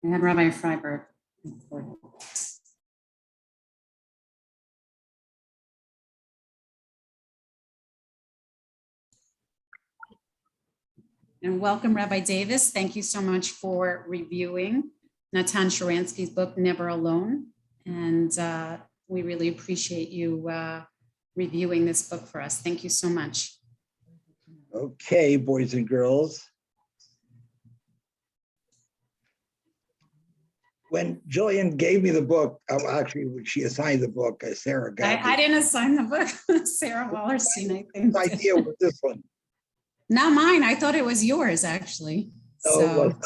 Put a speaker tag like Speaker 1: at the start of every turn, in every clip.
Speaker 1: I had Rabbi Freiberg. And welcome, Rabbi Davis. Thank you so much for reviewing Natan Sharansky's book, Never Alone. And we really appreciate you reviewing this book for us. Thank you so much.
Speaker 2: Okay, boys and girls. When Jillian gave me the book, actually, she assigned the book, Sarah got
Speaker 1: I didn't assign the book. Sarah Wallerstein, I think.
Speaker 2: The idea was this one.
Speaker 1: Not mine. I thought it was yours, actually.
Speaker 2: No, it wasn't.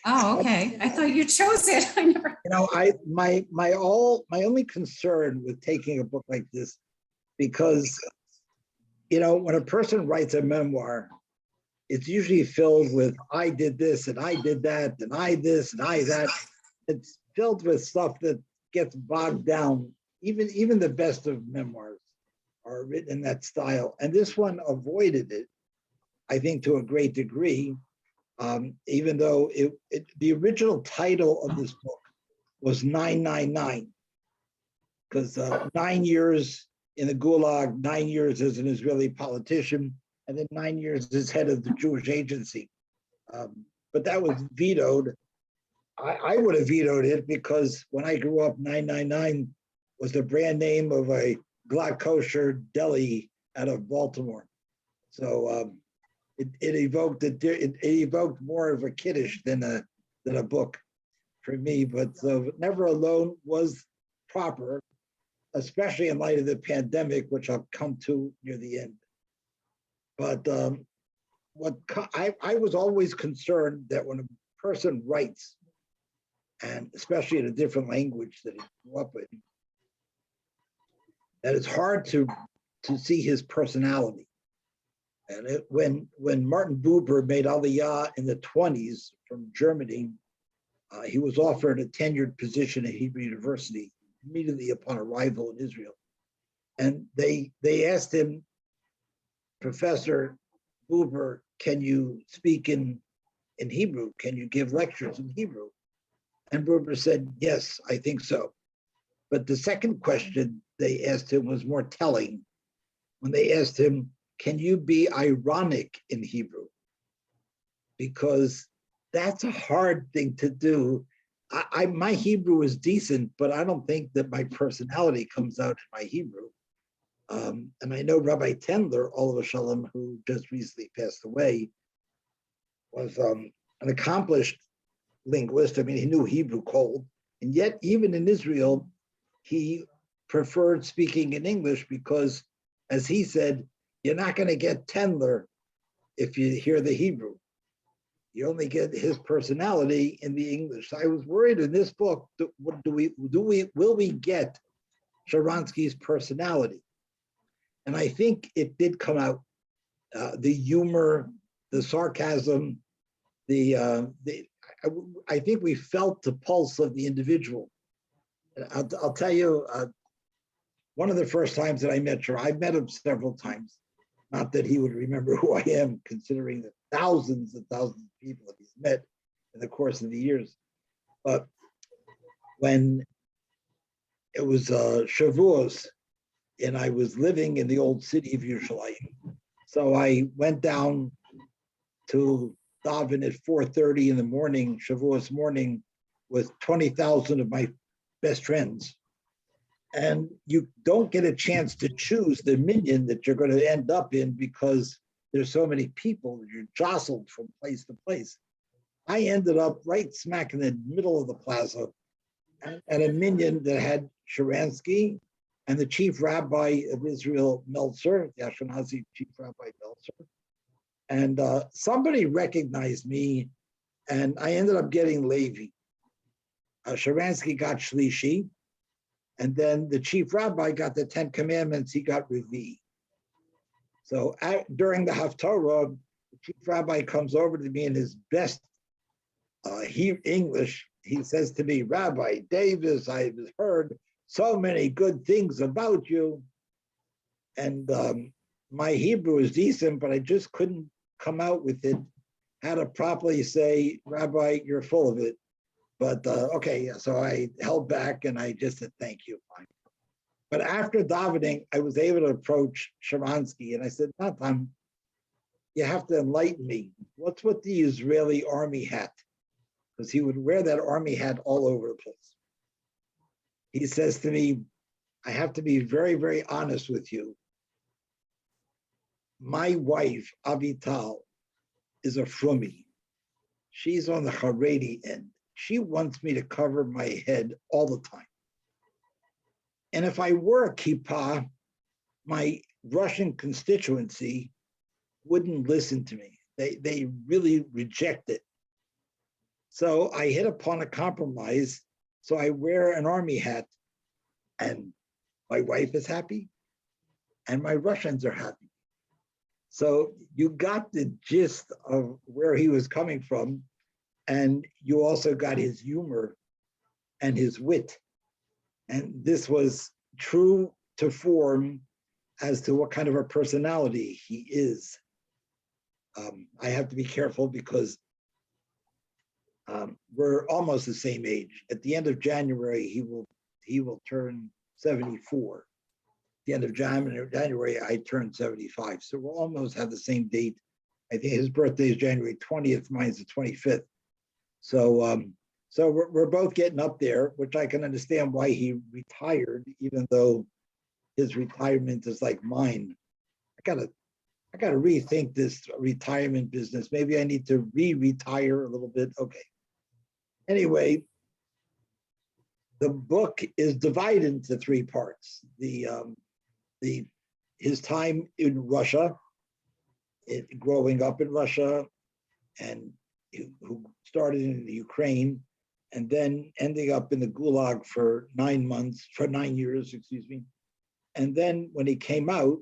Speaker 1: Oh, okay. I thought you chose it. I never.
Speaker 2: You know, my only concern with taking a book like this, because, you know, when a person writes a memoir, it's usually filled with I did this and I did that and I this and I that. It's filled with stuff that gets bogged down. Even the best of memoirs are written in that style, and this one avoided it, I think, to a great degree. Even though the original title of this book was 999, because 9 years in the Gulag, 9 years as an Israeli politician, and then 9 years as head of the Jewish agency. But that was vetoed. I would have vetoed it because when I grew up, 999 was the brand name of a glatt kosher deli out of Baltimore. So it evoked more of a kiddush than a book for me. But Never Alone was proper, especially in light of the pandemic, which I'll come to near the end. But I was always concerned that when a person writes, and especially in a different language that he grew up in, that it's hard to see his personality. And when Martin Buber made Aliyah in the 20s from Germany, he was offered a tenured position at Hebrew University immediately upon arrival in Israel. And they asked him, Professor Buber, can you speak in Hebrew? Can you give lectures in Hebrew? And Buber said, yes, I think so. But the second question they asked him was more telling. When they asked him, can you be ironic in Hebrew? Because that's a hard thing to do. My Hebrew is decent, but I don't think that my personality comes out in my Hebrew. And I know Rabbi Tendler, Olav Shalom, who just recently passed away, was an accomplished linguist. I mean, he knew Hebrew cold. And yet, even in Israel, he preferred speaking in English because, as he said, you're not going to get Tendler if you hear the Hebrew. You only get his personality in the English. So I was worried in this book, will we get Sharansky's personality? And I think it did come out. The humor, the sarcasm, I think we felt the pulse of the individual. I'll tell you, one of the first times that I met Shar, I've met him several times. Not that he would remember who I am, considering the thousands and thousands of people that he's met in the course of the years. But when it was Shavuos, and I was living in the old city of Yerushalayim, so I went down to daven at 4:30 in the morning, Shavuos morning, with 20,000 of my best friends. And you don't get a chance to choose the minyan that you're going to end up in because there's so many people that you're jostled from place to place. I ended up right smack in the middle of the plaza at a minyan that had Sharansky and the chief rabbi of Israel, Meltzer, the Ashkenazi chief rabbi Meltzer. And somebody recognized me, and I ended up getting Levi. Sharansky got Shlishi, and then the chief rabbi got the 10 Commandments, he got Revi. So during the Haftarah, the chief rabbi comes over to me in his best English. He says to me, Rabbi Davis, I've heard so many good things about you. And my Hebrew is decent, but I just couldn't come out with it, how to properly say, Rabbi, you're full of it. But okay, so I held back and I just said, thank you, fine. But after davening, I was able to approach Sharansky and I said, Natan, you have to enlighten me. What's with the Israeli army hat? Because he would wear that army hat all over the place. He says to me, I have to be very, very honest with you. My wife, Avital, is a frummy. She's on the Haredi end. She wants me to cover my head all the time. And if I wore a kippah, my Russian constituency wouldn't listen to me. They really reject it. So I hit upon a compromise. So I wear an army hat and my wife is happy and my Russians are happy. So you got the gist of where he was coming from. And you also got his humor and his wit. And this was true to form as to what kind of a personality he is. I have to be careful because we're almost the same age. At the end of January, he will turn 74. At the end of January, I turned 75. So we'll almost have the same date. I think his birthday is January 20th, mine's the 25th. So so we're both getting up there, which I can understand why he retired, even though his retirement is like mine. I gotta rethink this retirement business. Maybe I need to retire a little bit. Okay. Anyway, the book is divided into three parts. His time in Russia, growing up in Russia, and who started in the Ukraine, and then ending up in the Gulag for 9 years, excuse me. And then when he came out,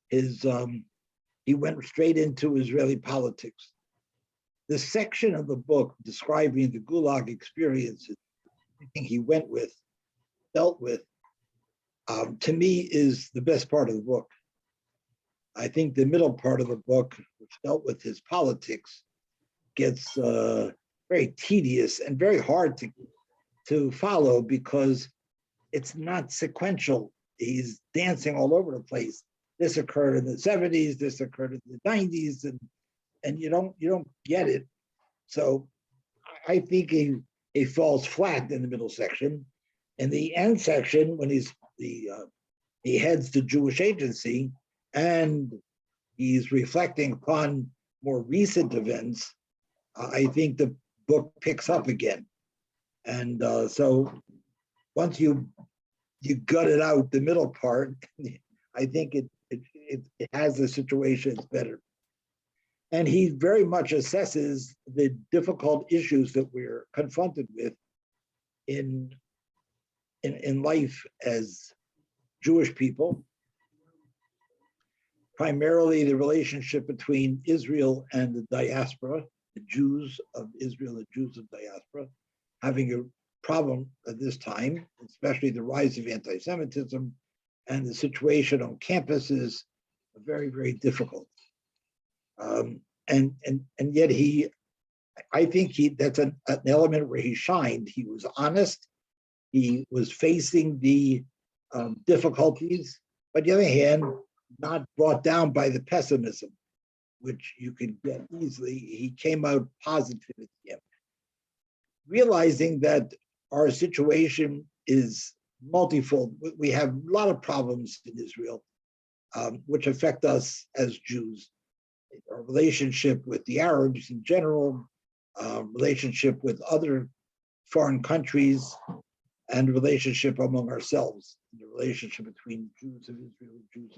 Speaker 2: he went straight into Israeli politics. The section of the book describing the Gulag experiences, everything he dealt with, to me is the best part of the book. I think the middle part of the book, which dealt with his politics, gets very tedious and very hard to follow because it's not sequential. He's dancing all over the place. This occurred in the 70s, this occurred in the 90s, and you don't get it. So I think he falls flat in the middle section. In the end section, when he heads the Jewish Agency and he's reflecting upon more recent events, I think the book picks up again. And so once you gut it out, the middle part, I think it has the situations better. And he very much assesses the difficult issues that we're confronted with in life as Jewish people, primarily the relationship between Israel and the diaspora, the Jews of Israel, the Jews of diaspora, having a problem at this time, especially the rise of anti-Semitism, and the situation on campus is very, very difficult. And yet I think that's an element where he shined. He was honest. He was facing the difficulties, but on the other hand, not brought down by the pessimism, which you could get easily. He came out positive at the end, realizing that our situation is multifold. We have a lot of problems in Israel, which affect us as Jews. Our relationship with the Arabs in general, relationship with other foreign countries, and relationship among ourselves, the relationship between Jews of Israel and Jews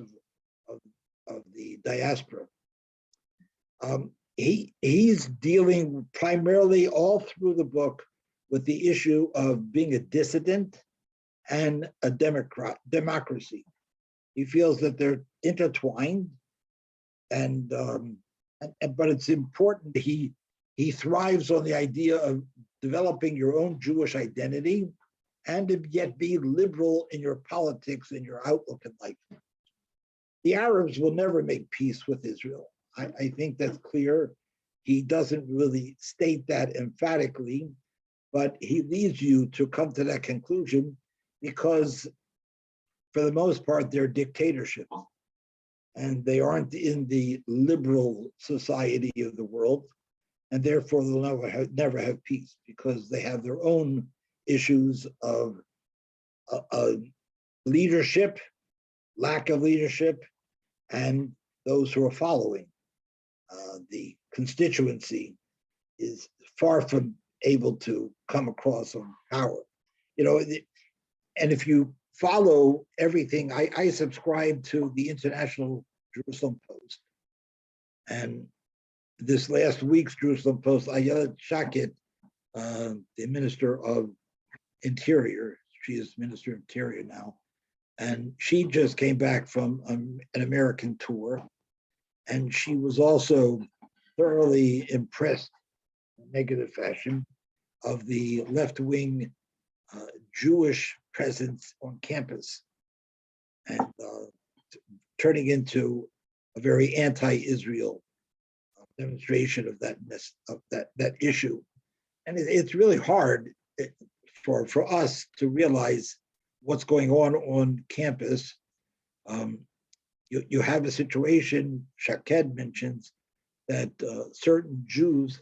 Speaker 2: of the diaspora. He's dealing primarily all through the book with the issue of being a dissident and a democracy. He feels that they're intertwined, but it's important. He thrives on the idea of developing your own Jewish identity and to yet be liberal in your politics and your outlook in life. The Arabs will never make peace with Israel. I think that's clear. He doesn't really state that emphatically, but he leads you to come to that conclusion because, for the most part, they're dictatorships, and they aren't in the liberal society of the world, and therefore they'll never have peace because they have their own issues of leadership, lack of leadership, and those who are following. The constituency is far from able to come across on power. And if you follow everything, I subscribe to the International Jerusalem Post. And this last week's Jerusalem Post, Ayelet Shaked, the Minister of Interior, she is Minister of Interior now, and she just came back from an American tour, and she was also thoroughly impressed in a negative fashion of the left-wing Jewish presence on campus, and turning into a very anti-Israel demonstration of that issue. And it's really hard for us to realize what's going on campus. You have a situation, Shaked mentions, that certain Jews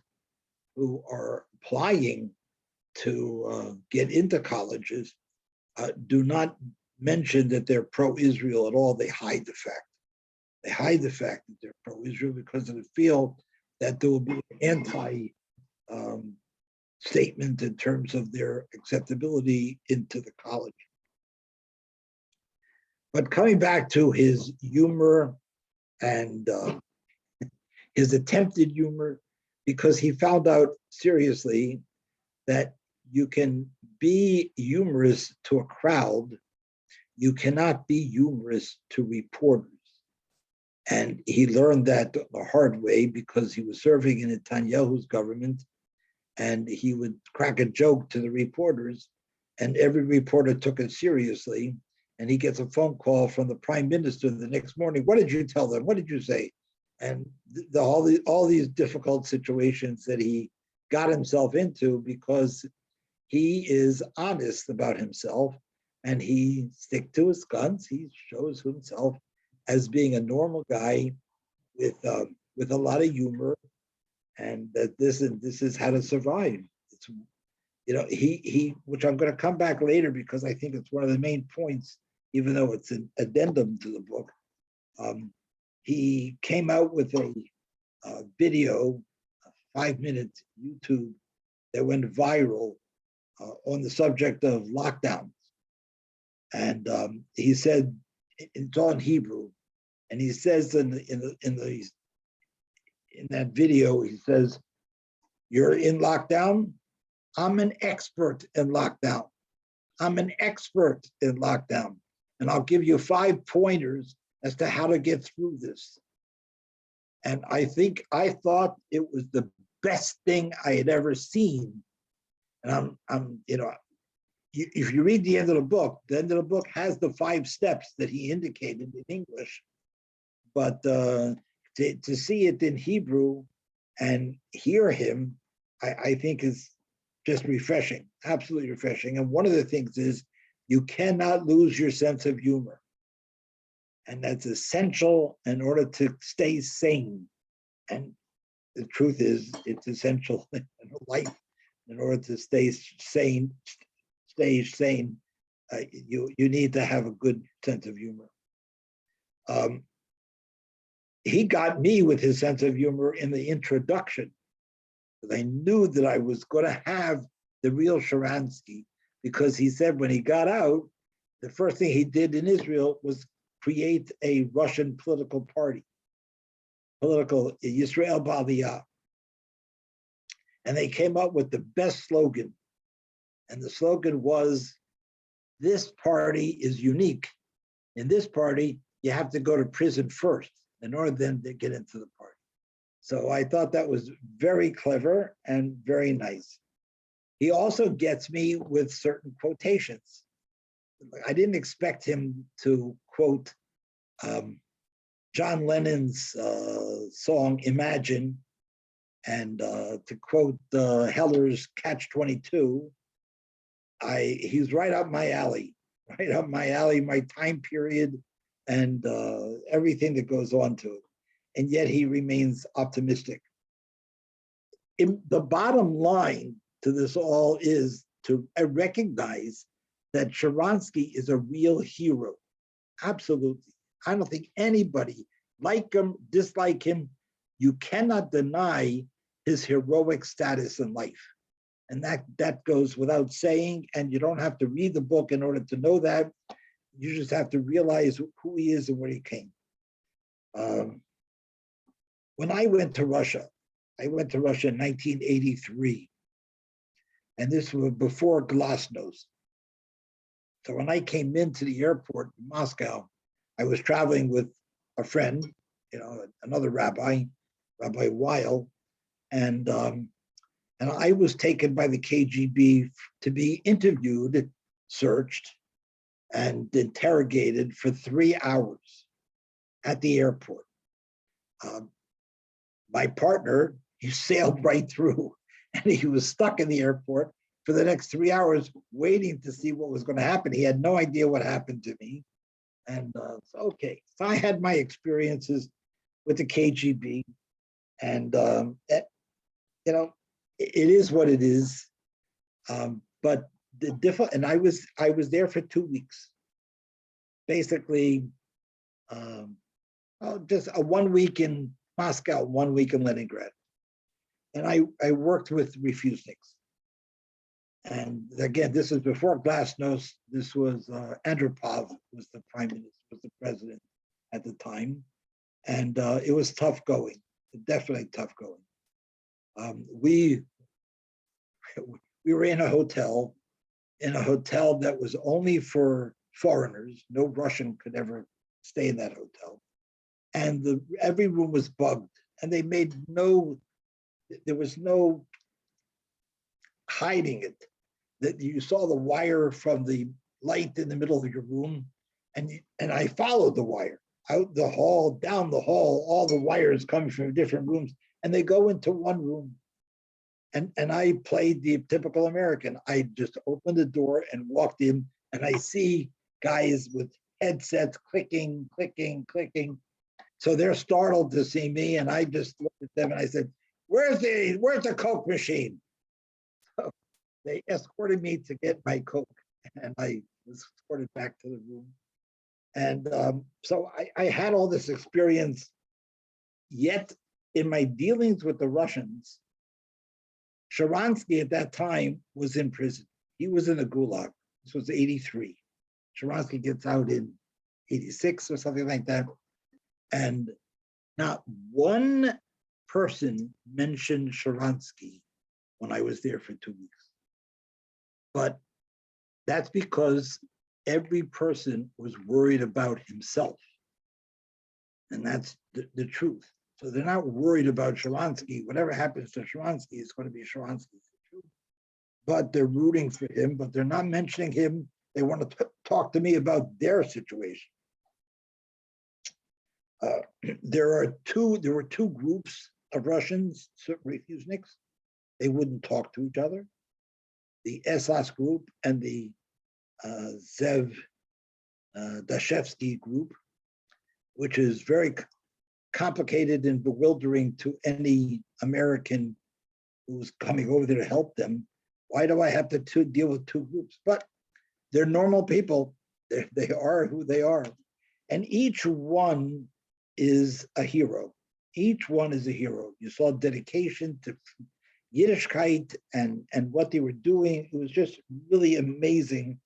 Speaker 2: who are applying to get into colleges do not mention that they're pro-Israel at all. They hide the fact. They hide the fact that they're pro-Israel because they feel that there will be an anti statement in terms of their acceptability into the college. But coming back to his humor and his attempted humor, because he found out seriously that you can be humorous to a crowd, you cannot be humorous to reporters. And he learned that the hard way because he was serving in Netanyahu's government, and he would crack a joke to the reporters, and every reporter took it seriously. And he gets a phone call from the prime minister the next morning. What did you tell them? What did you say? And all these difficult situations that he got himself into because he is honest about himself and he sticks to his guns. He shows himself as being a normal guy with a lot of humor, and that this is how to survive. It's, he which I'm going to come back later because I think it's one of the main points, even though it's an addendum to the book. He came out with a video, a 5-minute YouTube that went viral on the subject of lockdowns. And he said, it's all in Hebrew, and he says in that video, he says, "You're in lockdown. I'm an expert in lockdown. I'm an expert in lockdown, and I'll give you 5 pointers as to how to get through this." And I thought it was the best thing I had ever seen. And if you read the end of the book has the 5 steps that he indicated in English, but to see it in Hebrew and hear him, I think is just refreshing, absolutely refreshing. And one of the things is you cannot lose your sense of humor. And that's essential in order to stay sane. And the truth is, it's essential in life. In order to stay sane, you need to have a good sense of humor. He got me with his sense of humor in the introduction, because I knew that I was going to have the real Sharansky, because he said when he got out, the first thing he did in Israel was create a Russian political party, Yisrael B'Aliyah. And they came up with the best slogan. And the slogan was, "This party is unique. In this party, you have to go to prison first in order then to get into the party." So I thought that was very clever and very nice. He also gets me with certain quotations. I didn't expect him to quote John Lennon's song, Imagine, And to quote Heller's Catch-22, he's right up my alley, my time period, and everything that goes on to it. And yet he remains optimistic. The bottom line to this all is to recognize that Sharansky is a real hero. Absolutely. I don't think anybody, like him, dislike him, you cannot deny his heroic status in life. And that goes without saying, and you don't have to read the book in order to know that. You just have to realize who he is and where he came. When I went to Russia in 1983, and this was before Glasnost. So when I came into the airport in Moscow, I was traveling with a friend, another rabbi, Rabbi Weil, and I was taken by the KGB to be interviewed, searched, and interrogated for 3 hours at the airport. My partner, he sailed right through, and he was stuck in the airport for the next 3 hours waiting to see what was going to happen. He had no idea what happened to me. And okay, so I had my experiences with the KGB, and it is what it is. But and I was there for 2 weeks, basically, just a 1 week in Moscow, 1 week in Leningrad, and I worked with refuseniks. And again, this is before Glasnost. This was Andropov was the prime minister, was the president at the time, and it was tough going, definitely tough going. We were in a hotel that was only for foreigners. No Russian could ever stay in that hotel, and every room was bugged, and they made there was no hiding it. That you saw the wire from the light in the middle of your room, and I followed the wire out the hall, down the hall, all the wires coming from different rooms, and they go into one room. And I played the typical American. I just opened the door and walked in, and I see guys with headsets clicking. So they're startled to see me, and I just looked at them and I said, "Where's the Coke machine?" So they escorted me to get my Coke, and I was escorted back to the room. And so I had all this experience, yet in my dealings with the Russians, Sharansky at that time was in prison. He was in the Gulag. This was 83. Sharansky gets out in 86 or something like that. And not one person mentioned Sharansky when I was there for 2 weeks. But that's because every person was worried about himself. And that's the truth. So they're not worried about Sharansky. Whatever happens to Sharansky is going to be Sharansky's truth. But they're rooting for him, but they're not mentioning him. They want to talk to me about their situation. There were two groups of Russians, refuseniks. They wouldn't talk to each other. The SS group and the Zev Dashevsky group, which is very complicated and bewildering to any American who's coming over there to help them. Why do I have to deal with two groups? But they're normal people. They are who they are. And each one is a hero. Each one is a hero. You saw dedication to Yiddishkeit and what they were doing. It was just really amazing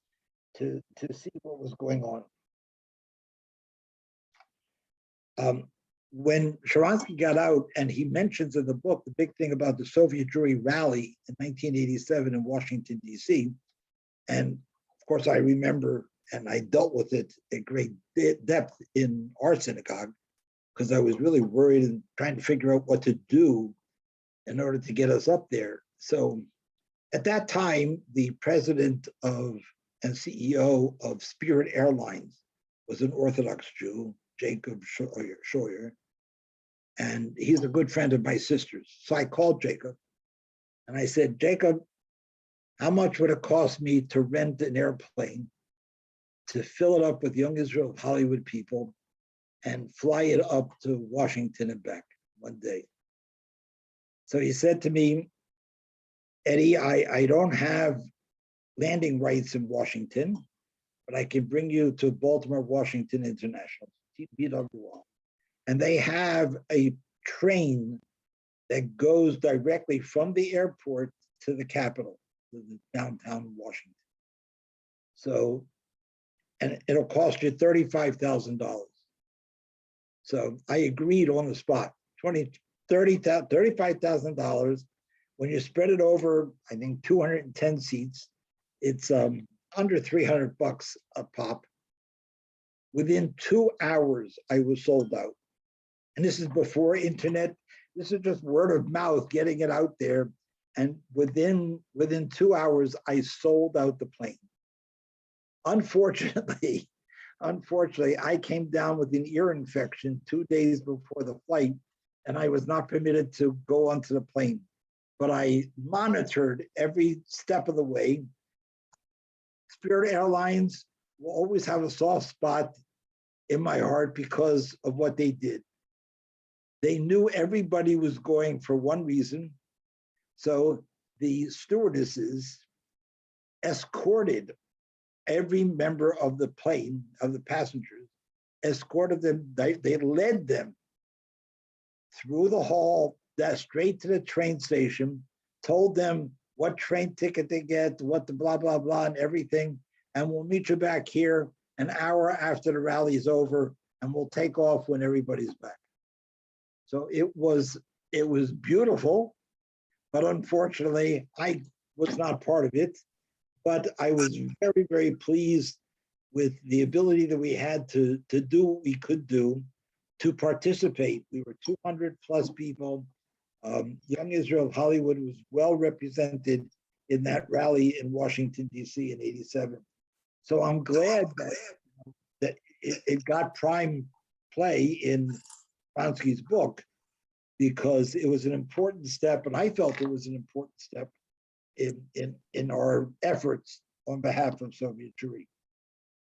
Speaker 2: to see what was going on. When Sharansky got out, and he mentions in the book the big thing about the Soviet Jewry rally in 1987 in Washington, D.C., and of course I remember, and I dealt with it at great depth in our synagogue, because I was really worried and trying to figure out what to do in order to get us up there. So at that time, the president of and CEO of Spirit Airlines was an Orthodox Jew, Jacob Scheuer. and he's a good friend of my sister's. So I called Jacob and I said, Jacob, how much would it cost me to rent an airplane to fill it up with young Israel Hollywood people and fly it up to Washington and back one day? So he said to me, Eddie, I don't have landing rights in Washington, but I can bring you to Baltimore, Washington International, BWR. And they have a train that goes directly from the airport to the Capitol, to the downtown Washington. So, and it'll cost you $35,000. So I agreed on the spot, $35,000. When you spread it over, I think 210 seats, it's under $300 a pop. Within 2 hours, I was sold out. And this is before internet. This is just word of mouth, getting it out there. And within 2 hours, I sold out the plane. Unfortunately, I came down with an ear infection 2 days before the flight, and I was not permitted to go onto the plane. But I monitored every step of the way. Spirit Airlines will always have a soft spot in my heart because of what they did. They knew everybody was going for one reason. So the stewardesses escorted every member of the plane, of the passengers, escorted them, they led them through the hall, straight to the train station, told them what train ticket they get, what the blah, blah, blah, and everything. And we'll meet you back here an hour after the rally is over, and we'll take off when everybody's back. So it was beautiful, but unfortunately, I was not part of it. But I was very, very pleased with the ability that we had to do what we could do to participate. We were 200 plus people. Young Israel of Hollywood was well represented in that rally in Washington, D.C. in '87. So I'm glad that it got prime play in Sharansky's book, because it was an important step, and I felt it was an important step in our efforts on behalf of Soviet Jewry.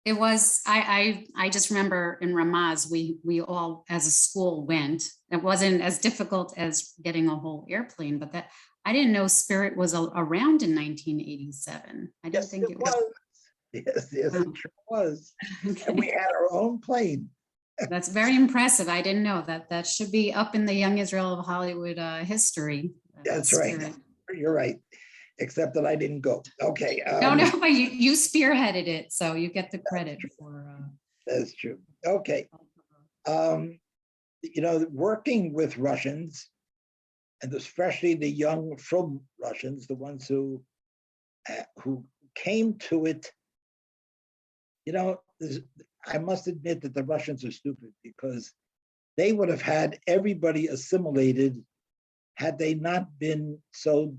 Speaker 1: It was, I just remember in Ramaz, we all as a school went. It wasn't as difficult as getting a whole airplane, but that I didn't know Spirit was around in 1987. I didn't think it was.
Speaker 2: Yes, it sure was.
Speaker 1: Okay.
Speaker 2: And we had our own plane.
Speaker 1: That's very impressive. I didn't know that. That should be up in the Young Israel of Hollywood history.
Speaker 2: That's right. You're right. Except that I didn't go. Okay.
Speaker 1: No, but you spearheaded it, so you get the credit for.
Speaker 2: That's true. Okay. Working with Russians, and especially the young from Russians, the ones who came to it. I must admit that the Russians are stupid, because they would have had everybody assimilated had they not been so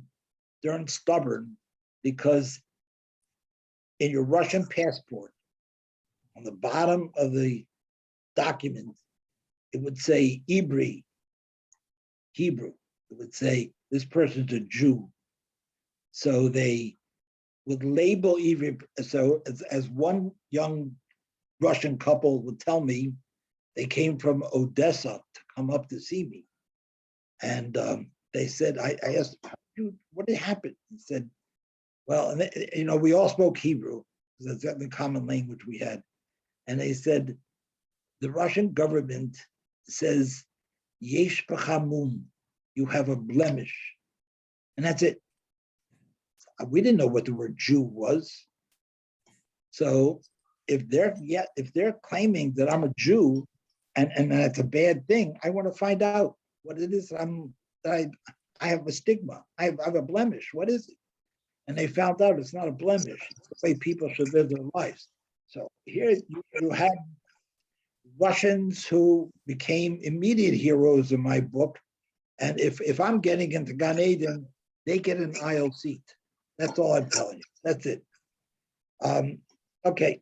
Speaker 2: darn stubborn, because in your Russian passport, on the bottom of the document, it would say Hebrew. It would say this person's a Jew. So they would label Hebrew. So as one young Russian couple would tell me, they came from Odessa to come up to see me. And they said, I asked, what did happen? He said, well, and we all spoke Hebrew, because that's the common language we had. And they said, the Russian government says, Yesh b'cha, you have a blemish. And that's it. We didn't know what the word Jew was. So if they're claiming that I'm a Jew, and that's a bad thing, I want to find out what it is I have a stigma. I have a blemish. What is it? And they found out it's not a blemish. It's the way people should live their lives. So here you had Russians who became immediate heroes in my book. And if I'm getting into Gan Eden, they get an aisle seat. That's all I'm telling you. That's it. Okay.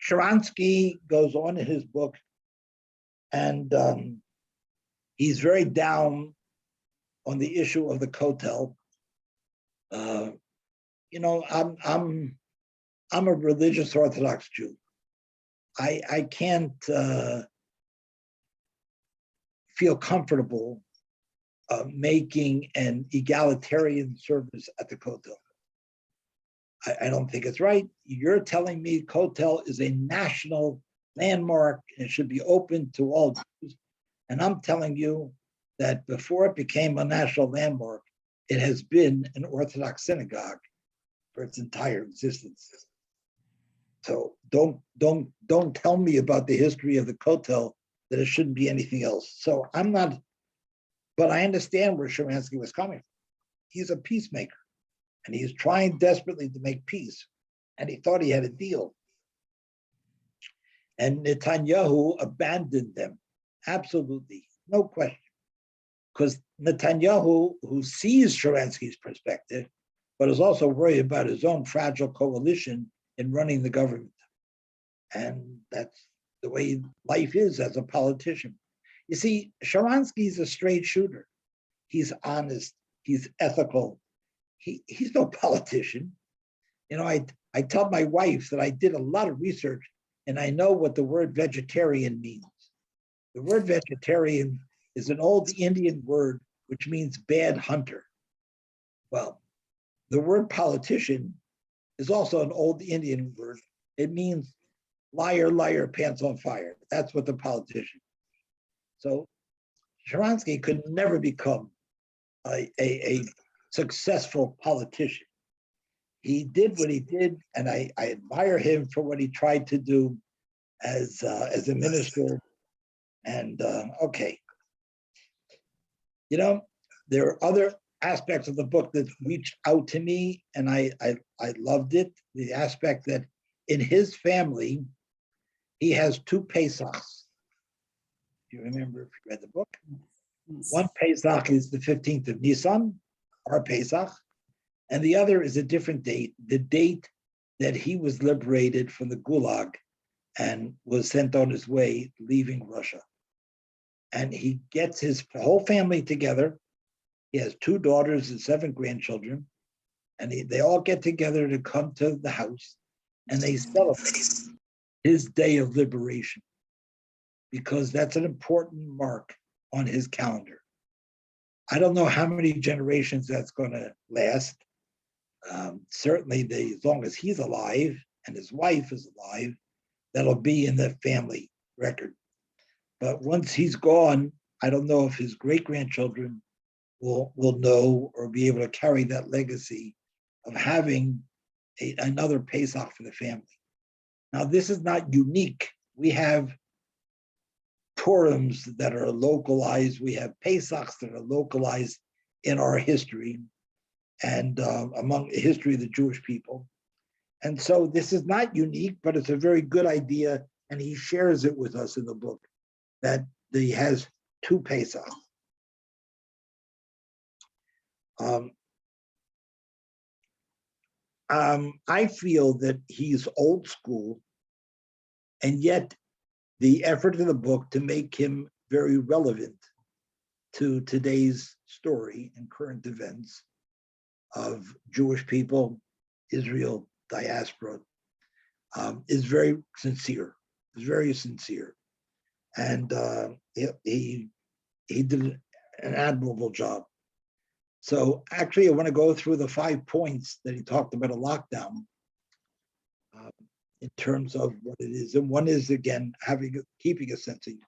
Speaker 2: Sharansky goes on in his book, and He's very down on the issue of the Kotel. I'm a religious Orthodox Jew. I can't feel comfortable making an egalitarian service at the Kotel. I don't think it's right. You're telling me Kotel is a national landmark and it should be open to all Jews. And I'm telling you that before it became a national landmark, it has been an Orthodox synagogue for its entire existence. So don't tell me about the history of the Kotel that it shouldn't be anything else. So I'm not, but I understand where Sharansky was coming from. He's a peacemaker, and he's trying desperately to make peace, and he thought he had a deal. And Netanyahu abandoned them, absolutely, no question. Because Netanyahu, who sees Sharansky's perspective, but is also worried about his own fragile coalition in running the government. And that's the way life is as a politician. You see, Sharansky's a straight shooter. He's honest, he's ethical. He's no politician. I tell my wife that I did a lot of research and I know what the word vegetarian means. The word vegetarian is an old Indian word which means bad hunter. Well, the word politician is also an old Indian word. It means liar, liar, pants on fire. That's what the politician. So Sharansky could never become a successful politician. He did what he did, and I admire him for what he tried to do as a minister. And okay, there are other aspects of the book that reached out to me, and I loved it. The aspect that in his family, he has two Pesachs. Do you remember if you read the book? Yes. One Pesach is the 15th of Nisan, our Pesach, and the other is a different date, the date that he was liberated from the Gulag and was sent on his way, leaving Russia. And he gets his whole family together. He has 2 daughters and 7 grandchildren, and they all get together to come to the house, and they celebrate his day of liberation, because that's an important mark on his calendar. I don't know how many generations that's going to last. Certainly, as long as he's alive and his wife is alive, that'll be in the family record. But once he's gone, I don't know if his great-grandchildren will know or be able to carry that legacy of having another Pesach for the family. Now, this is not unique. We have Purims that are localized. We have Pesachs that are localized in our history and among the history of the Jewish people. And so this is not unique, but it's a very good idea. And he shares it with us in the book that he has 2 Pesachs. I feel that he's old school, and yet the effort of the book to make him very relevant to today's story and current events of Jewish people, Israel, diaspora, is very sincere. Is very sincere, and he did an admirable job. So actually, I want to go through the 5 points that he talked about a lockdown in terms of what it is. And one is, again, keeping a sense of humor.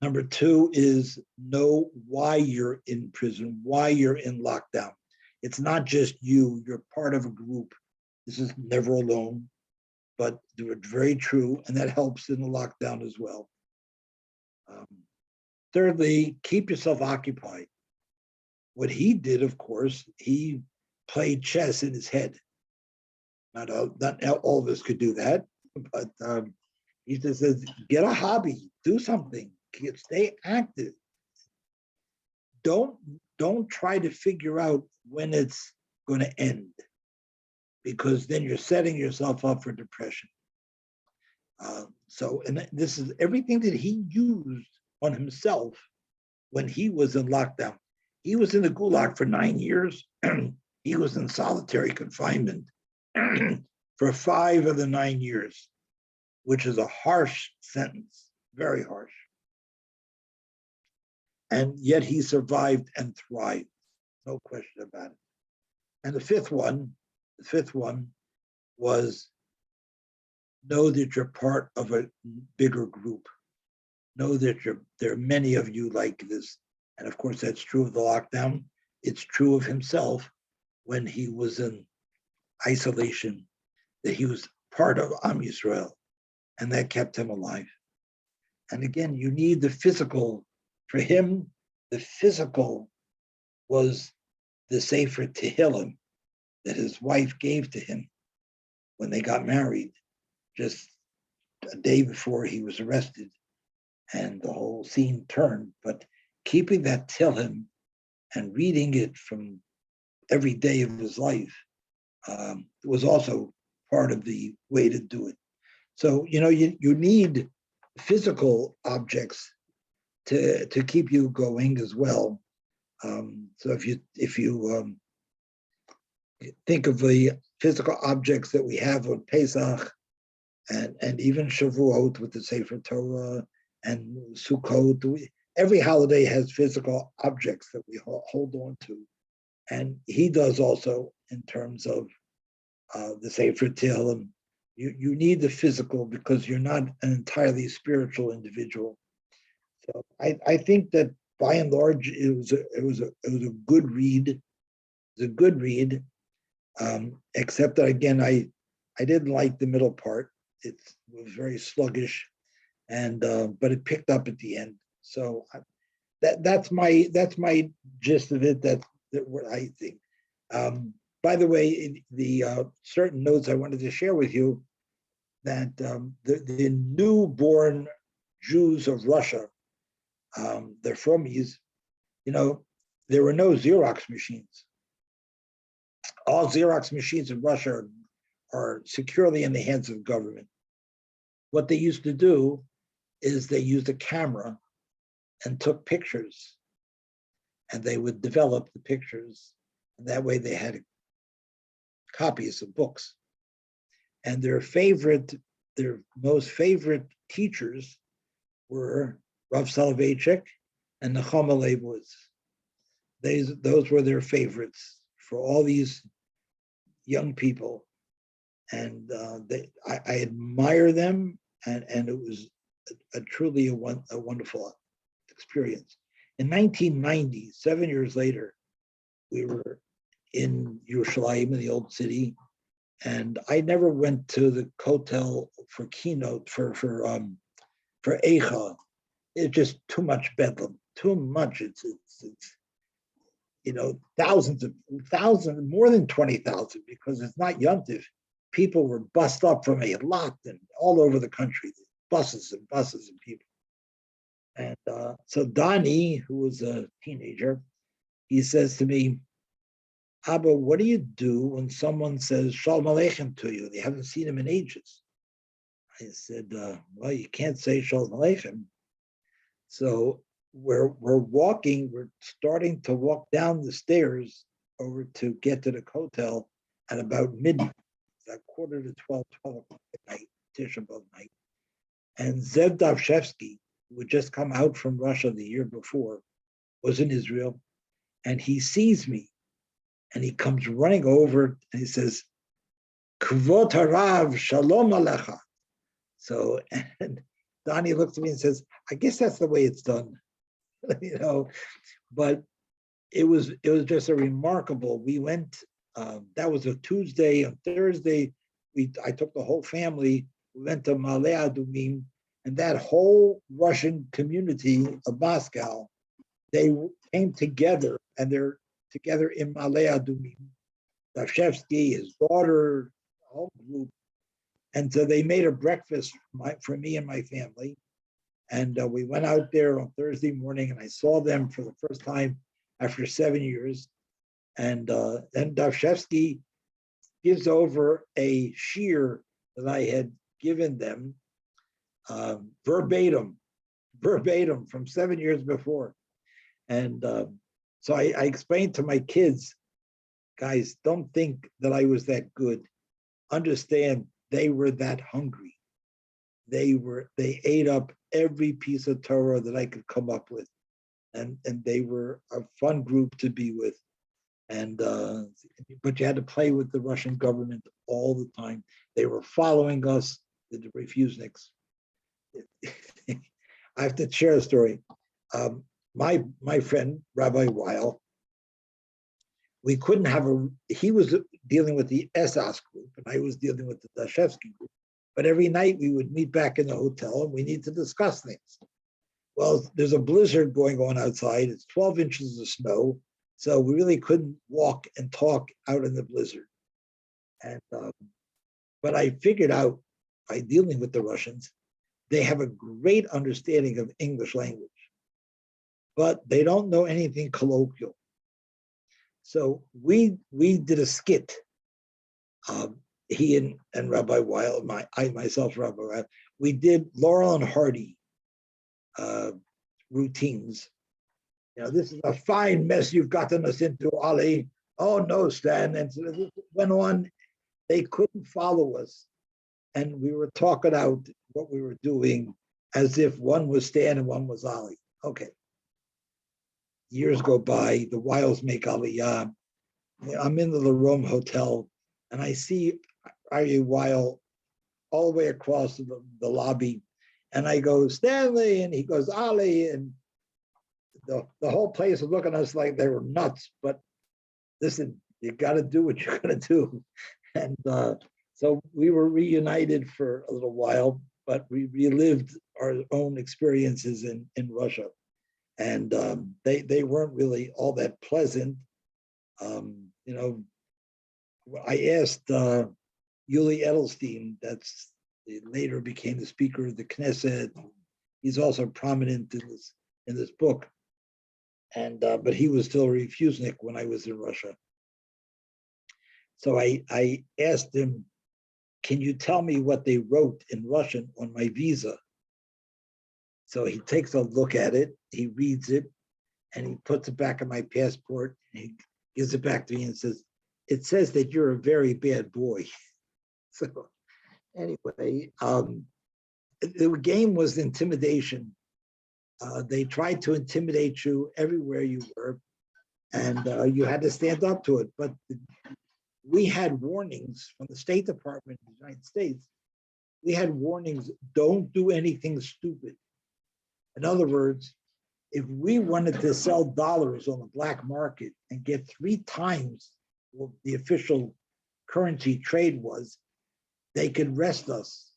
Speaker 2: Number 2 is know why you're in prison, why you're in lockdown. It's not just you're part of a group. This is never alone, but they're very true, and that helps in the lockdown as well. Thirdly, keep yourself occupied. What he did, of course, he played chess in his head. Not all of us could do that, but he just says, get a hobby, do something, stay active. Don't try to figure out when it's going to end, because then you're setting yourself up for depression. And this is everything that he used on himself when he was in lockdown. He was in the gulag for 9 years. He was in solitary confinement for 5 of the 9 years, which is a harsh sentence, very harsh. And yet he survived and thrived, no question about it. And the fifth one was know that you're part of a bigger group. Know that there are many of you like this. And of course, that's true of the lockdown. It's true of himself when he was in isolation, that he was part of Am Yisrael, and that kept him alive. And again, you need the physical. For him, the physical was the Sefer Tehillim that his wife gave to him when they got married, just a day before he was arrested, and the whole scene turned. But keeping that Tehillim and reading it from every day of his life was also part of the way to do it. So, you need physical objects to keep you going as well. So if you think of the physical objects that we have on Pesach and even Shavuot with the Sefer Torah and Sukkot, every holiday has physical objects that we hold on to. And he does also in terms of the Sefer Tehillim. You need the physical because you're not an entirely spiritual individual. So I think that by and large it was a good read. It was a good read, except that again I didn't like the middle part. It was very sluggish, and but it picked up at the end. So that's my gist of it. That's what I think. By the way, the certain notes I wanted to share with you that the newborn Jews of Russia, they're Fromies, there were no Xerox machines. All Xerox machines in Russia are securely in the hands of government. What they used to do is they used a camera and took pictures, and they would develop the pictures, and that way they had copies of books. And their most favorite teachers were Rav Soloveitchik and Nechama Leibowitz. Those were their favorites for all these young people. And I admire them, and it was truly a wonderful experience. In 1990, 7 years later, we were in Yerushalayim, in the old city, and I never went to the Kotel for keynote for Eicha. It's just too much bedlam, too much. It's thousands, more than 20,000, because it's not Yontif. People were bussed up from a lot and all over the country, buses and buses and people. And so Donnie, who was a teenager, he says to me, Abba, what do you do when someone says Shalom Aleichem to you? They haven't seen him in ages. I said, well, you can't say Shalom Aleichem. So we're starting to walk down the stairs over to get to the Kotel at about midnight, at 11:45, 12 o'clock at night, Tisha B'Av night. And Zev Davshevsky, who had just come out from Russia the year before, was in Israel, and he sees me. And he comes running over and he says, Kvot Harav, Shalom Alecha. So, and Donnie looks at me and says, I guess that's the way it's done. But it was just a remarkable, we went, that was a Tuesday. On Thursday, I took the whole family, we went to Ma'ale Adumim, and that whole Russian community of Moscow, they came together, and they're together in Ma'ale Adumim. Davshevsky, his daughter, the whole group. And so they made a breakfast for me and my family. And we went out there on Thursday morning, and I saw them for the first time after 7 years. And then Davshevsky gives over a shear that I had given them, verbatim from 7 years before. And so I explained to my kids, guys, don't think that I was that good. Understand they were that hungry. They ate up every piece of Torah that I could come up with. And they were a fun group to be with. And but you had to play with the Russian government all the time. They were following us, the refuseniks. I have to share a story. My friend Rabbi Weil, we couldn't have he was dealing with the SS group, and I was dealing with the Dashevsky group. But every night we would meet back in the hotel, and we need to discuss things. Well, there's a blizzard going on outside. It's 12 inches of snow. So we really couldn't walk and talk out in the blizzard. And but I figured out by dealing with the Russians, they have a great understanding of English language, but they don't know anything colloquial. So we did a skit. He and Rabbi Weil, myself, Rabbi Weil, we did Laurel and Hardy routines. You know, this is a fine mess you've gotten us into, Ali. Oh no, Stan. And so this went on. They couldn't follow us. And we were talking out what we were doing as if one was Stan and one was Ali. Okay. Years go by, the Wiles make Aliyah. I'm in the Rome Hotel and I see Aryeh Weil all the way across the lobby. And I go, Stanley, and he goes, Ali, and the whole place was looking at us like they were nuts. But listen, you got to do what you got to do. And so we were reunited for a little while, but we relived our own experiences in Russia. And they weren't really all that pleasant. You know, I asked Yuli Edelstein, that's later became the Speaker of the Knesset. He's also prominent in this book. And but he was still a refusnik when I was in Russia. So I asked him, can you tell me what they wrote in Russian on my visa? So he takes a look at it, he reads it, and he puts it back in my passport, and he gives it back to me and says, it says that you're a very bad boy. So anyway, the game was intimidation. They tried to intimidate you everywhere you were, and you had to stand up to it. But we had warnings from the State Department of the United States. We had warnings, don't do anything stupid. In other words, if we wanted to sell dollars on the black market and get 3 times what the official currency trade was, they could arrest us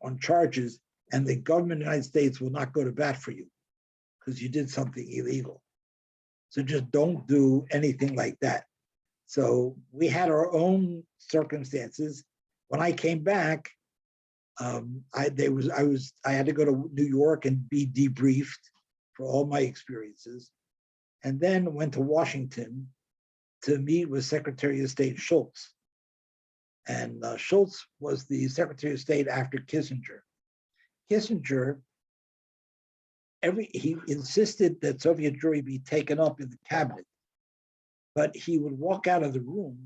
Speaker 2: on charges, and the government of the United States will not go to bat for you because you did something illegal. So just don't do anything like that. So we had our own circumstances. When I came back, I had to go to New York and be debriefed for all my experiences, and then went to Washington to meet with Secretary of State Schultz. And Schultz was the Secretary of State after Kissinger. Kissinger, he insisted that Soviet Jewry be taken up in the cabinet, but he would walk out of the room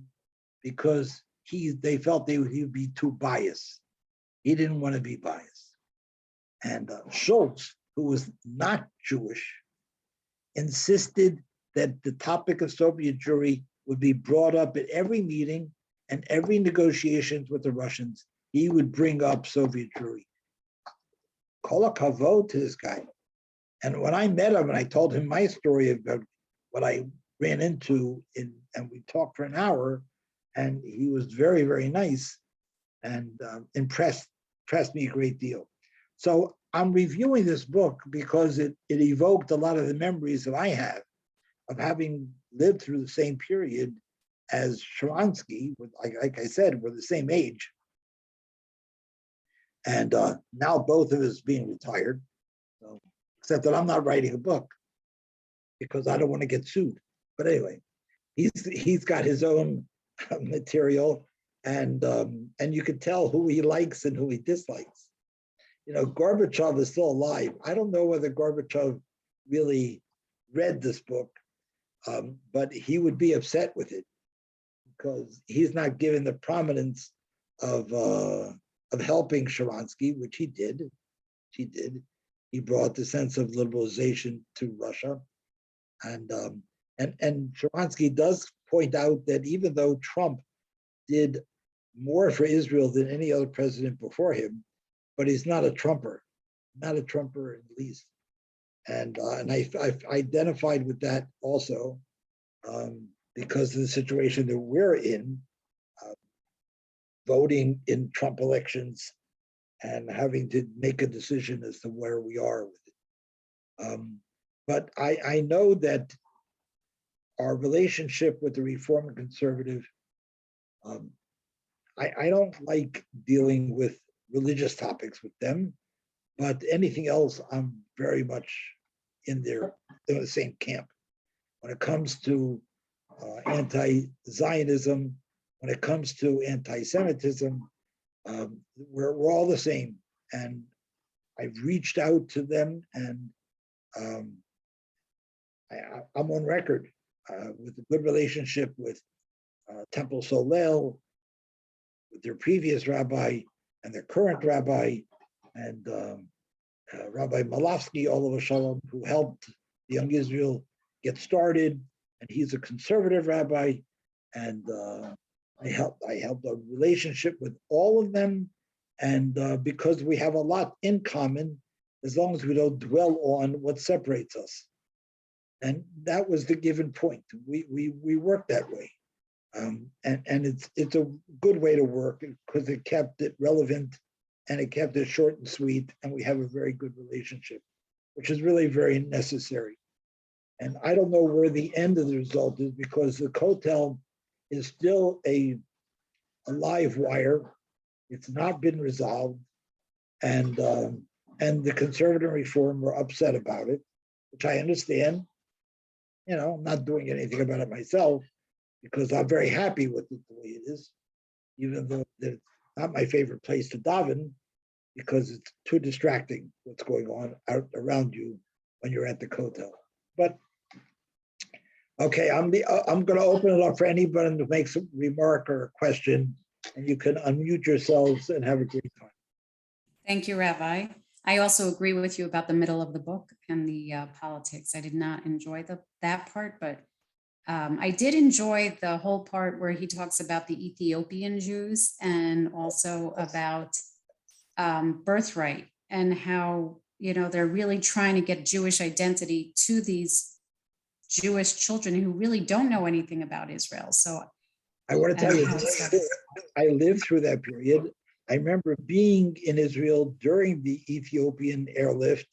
Speaker 2: because they felt he would be too biased. He didn't want to be biased. And Schultz, who was not Jewish, insisted that the topic of Soviet Jewry would be brought up at every meeting and every negotiations with the Russians. He would bring up Soviet Jewry. Kol hakavod to this guy. And when I met him and I told him my story about what I ran into, and we talked for an hour, and he was very, very nice and impressed me a great deal. So I'm reviewing this book because it evoked a lot of the memories that I have of having lived through the same period as Sharansky. Like I said, we're the same age. And now both of us being retired, so, except that I'm not writing a book because I don't want to get sued. But anyway, he's got his own material, and you can tell who he likes and who he dislikes. You know, Gorbachev is still alive. I don't know whether Gorbachev really read this book, but he would be upset with it because he's not given the prominence of helping Sharansky, which he did. He did. He brought the sense of liberalization to Russia, and Sharansky does point out that even though Trump did more for Israel than any other president before him, but he's not a Trumper, not a Trumper in the least. And I've identified with that also because of the situation that we're in, voting in Trump elections and having to make a decision as to where we are with it. But I know that our relationship with the Reform and Conservative, I don't like dealing with religious topics with them, but anything else, I'm very much in the same camp. When it comes to anti-Zionism, when it comes to anti-Semitism, we're all the same. And I've reached out to them, and I'm on record with a good relationship with Temple Solel, with their previous rabbi and their current rabbi, and Rabbi Malofsky, Olav Shalom, who helped the Young Israel get started, and he's a conservative rabbi, and I helped a relationship with all of them, and because we have a lot in common, as long as we don't dwell on what separates us, and that was the given point. We work that way, and it's a good way to work because it kept it relevant, and it kept it short and sweet, and we have a very good relationship, which is really very necessary. And I don't know where the end of the result is because the Kotel is still a live wire. It's not been resolved, and the conservative reform were upset about it, which I understand. You know, I'm not doing anything about it myself because I'm very happy with it the way it is, even though it's not my favorite place to daven because it's too distracting what's going on out around you when you're at the Kotel. But okay, I'm going to open it up for anybody to make some remark or a question, and you can unmute yourselves and have a great time.
Speaker 1: Thank you, Rabbi. I also agree with you about the middle of the book and the politics. I did not enjoy that part, but I did enjoy the whole part where he talks about the Ethiopian Jews and also about birthright and how, you know, they're really trying to get Jewish identity to these Jewish children who really don't know anything about Israel. So
Speaker 2: I want to tell you, I lived through that period. I remember being in Israel during the Ethiopian airlift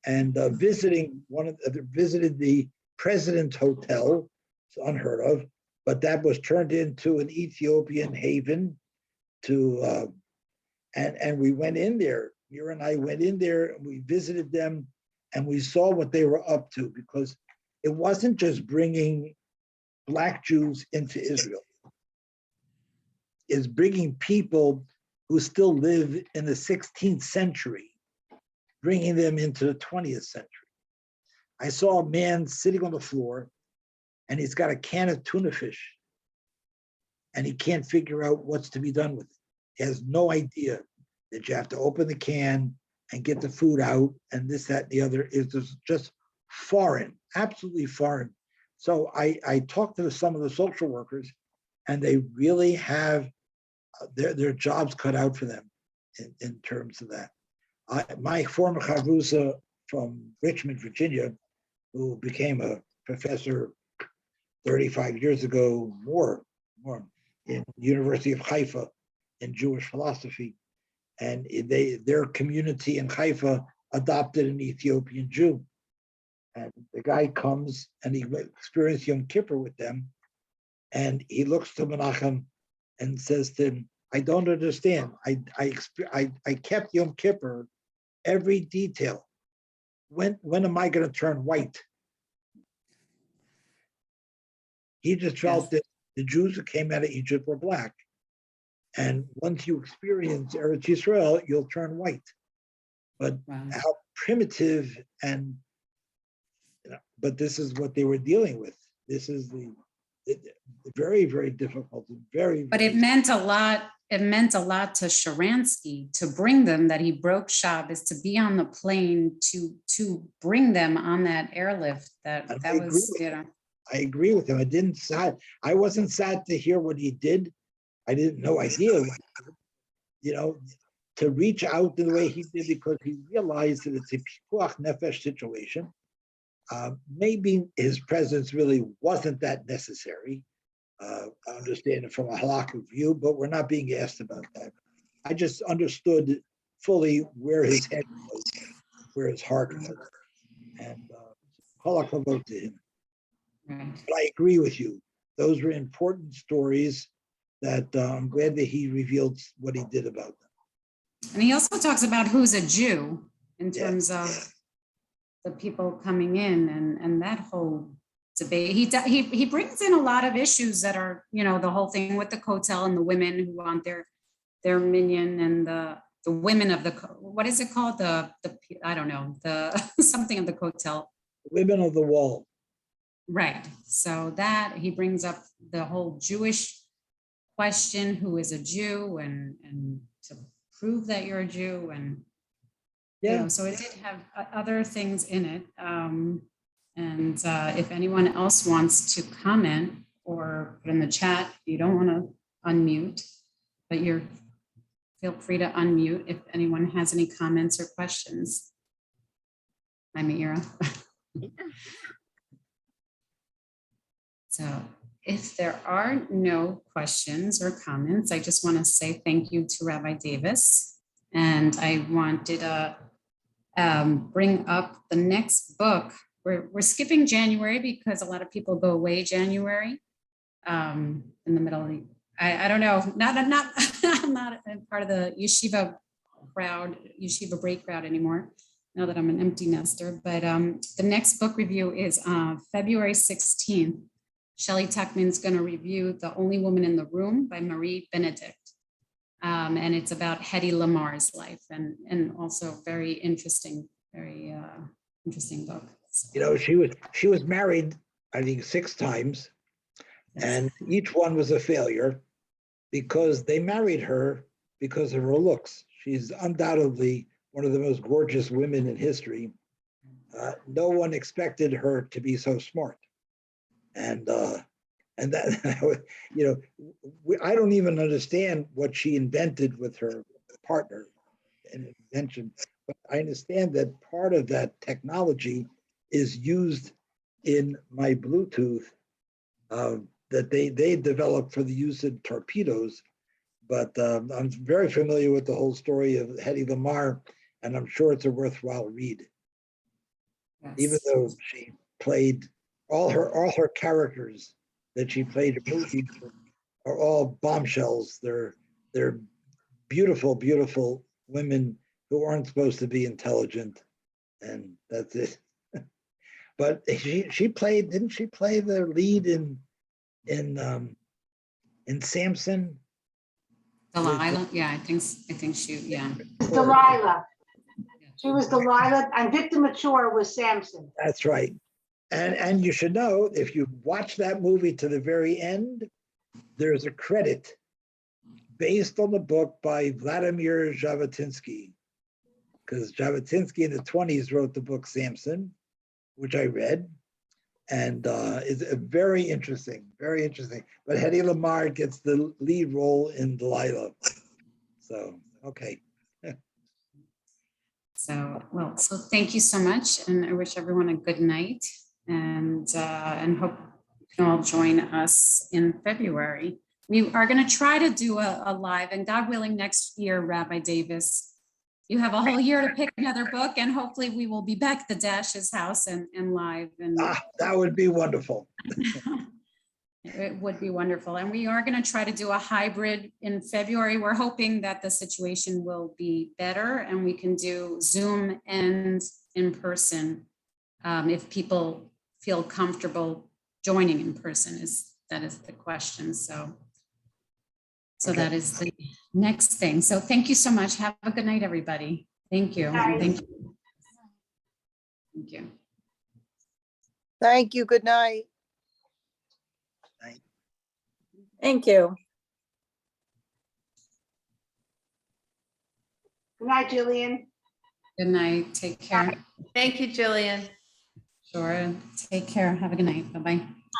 Speaker 2: and visited the President's Hotel. It's unheard of, but that was turned into an Ethiopian haven. And we went in there. Mira and I went in there, and we visited them, and we saw what they were up to, because it wasn't just bringing Black Jews into Israel. It's bringing people who still live in the 16th century, bringing them into the 20th century. I saw a man sitting on the floor, and he's got a can of tuna fish, and he can't figure out what's to be done with it. He has no idea that you have to open the can and get the food out, and this, that, and the other is just foreign, absolutely foreign. So I talked to some of the social workers, and they really have their jobs cut out for them in terms of that. My former chavrusa from Richmond, Virginia, who became a professor 35 years ago, more in University of Haifa in Jewish philosophy, and their community in Haifa adopted an Ethiopian Jew. And the guy comes and he experienced Yom Kippur with them, and he looks to Menachem and says to him, I don't understand. I kept Yom Kippur, every detail. When am I going to turn white? He just felt that the Jews who came out of Egypt were Black. And once you experience Eretz Yisrael, you'll turn white. But how primitive and but this is what they were dealing with. This is the very, very difficult, very.
Speaker 1: But it meant a lot. It meant a lot to Sharansky to bring them, that he broke Shabbos, to be on the plane, to bring them on that airlift. That was, you know.
Speaker 2: I agree with him. I wasn't sad to hear what he did. I didn't no idea, you know, to reach out in the way he did, because he realized that it's a pikuach nefesh situation. Maybe his presence really wasn't that necessary. I understand it from a halakhic view, but we're not being asked about that. I just understood fully where his head was, where his heart was, and kol hakavod to him.
Speaker 1: Right.
Speaker 2: But I agree with you. Those were important stories that I'm glad that he revealed what he did about them.
Speaker 1: And he also talks about who's a Jew in terms of the people coming in, and that whole debate. He brings in a lot of issues that are, you know, the whole thing with the kotel and the women who want their minyan, and the women of the, what is it called? The I don't know, the something of the kotel.
Speaker 2: Women of the wall.
Speaker 1: Right. So that he brings up the whole Jewish question, who is a Jew, and to prove that you're a Jew, and you know, so it did have other things in it. And if anyone else wants to comment or put in the chat, you don't want to unmute, but feel free to unmute if anyone has any comments or questions. I'm Ira. So if there are no questions or comments, I just want to say thank you to Rabbi Davis. And I wanted to bring up the next book. We're skipping January because a lot of people go away January in the middle of the, I don't know, I'm not part of the yeshiva crowd, yeshiva break crowd anymore, now that I'm an empty nester. But the next book review is February 16th. Shelley Tuckman's going to review The Only Woman in the Room by Marie Benedict. And it's about Hedy Lamar's life, and also very interesting book. So.
Speaker 2: You know, she was married, I think, 6 times, and each one was a failure, because they married her because of her looks. She's undoubtedly one of the most gorgeous women in history. No one expected her to be so smart. And that, you know, I don't even understand what she invented with her partner and invention, but I understand that part of that technology is used in my Bluetooth that they developed for the use in torpedoes. But I'm very familiar with the whole story of Hedy Lamar, and I'm sure it's a worthwhile read. Yes. Even though she played all her characters that she played in movies are all bombshells. They're beautiful, beautiful women who aren't supposed to be intelligent, and that's it. But she played, didn't she play the lead in Samson?
Speaker 1: Delilah, yeah, I think she, yeah.
Speaker 3: Delilah. She was Delilah, and Victor Mature was Samson.
Speaker 2: That's right. And you should know, if you watch that movie to the very end, there's a credit based on the book by Vladimir Zhavatinsky, because Zhavatinsky in the 20s wrote the book Samson, which I read, and it's very interesting, very interesting. But Hedy Lamar gets the lead role in Delilah. So, okay.
Speaker 1: So thank you so much, and I wish everyone a good night, and hope you can all join us in February. We are going to try to do a live, and God willing, next year, Rabbi Davis, you have a whole year to pick another book, and hopefully we will be back at the Dash's house and live. And
Speaker 2: that would be wonderful.
Speaker 1: It would be wonderful. And we are going to try to do a hybrid in February. We're hoping that the situation will be better and we can do Zoom and in person if people feel comfortable joining in person. That is the question. So okay. That is the next thing. So thank you so much. Have a good night, everybody. Thank you.
Speaker 3: Bye.
Speaker 1: Thank you. Thank you.
Speaker 4: Thank you. Good night.
Speaker 5: Thank you.
Speaker 3: Good night, Jillian.
Speaker 1: Good night. Take care.
Speaker 6: Thank you, Jillian.
Speaker 1: Sure. Take care. Have a good night. Bye-bye.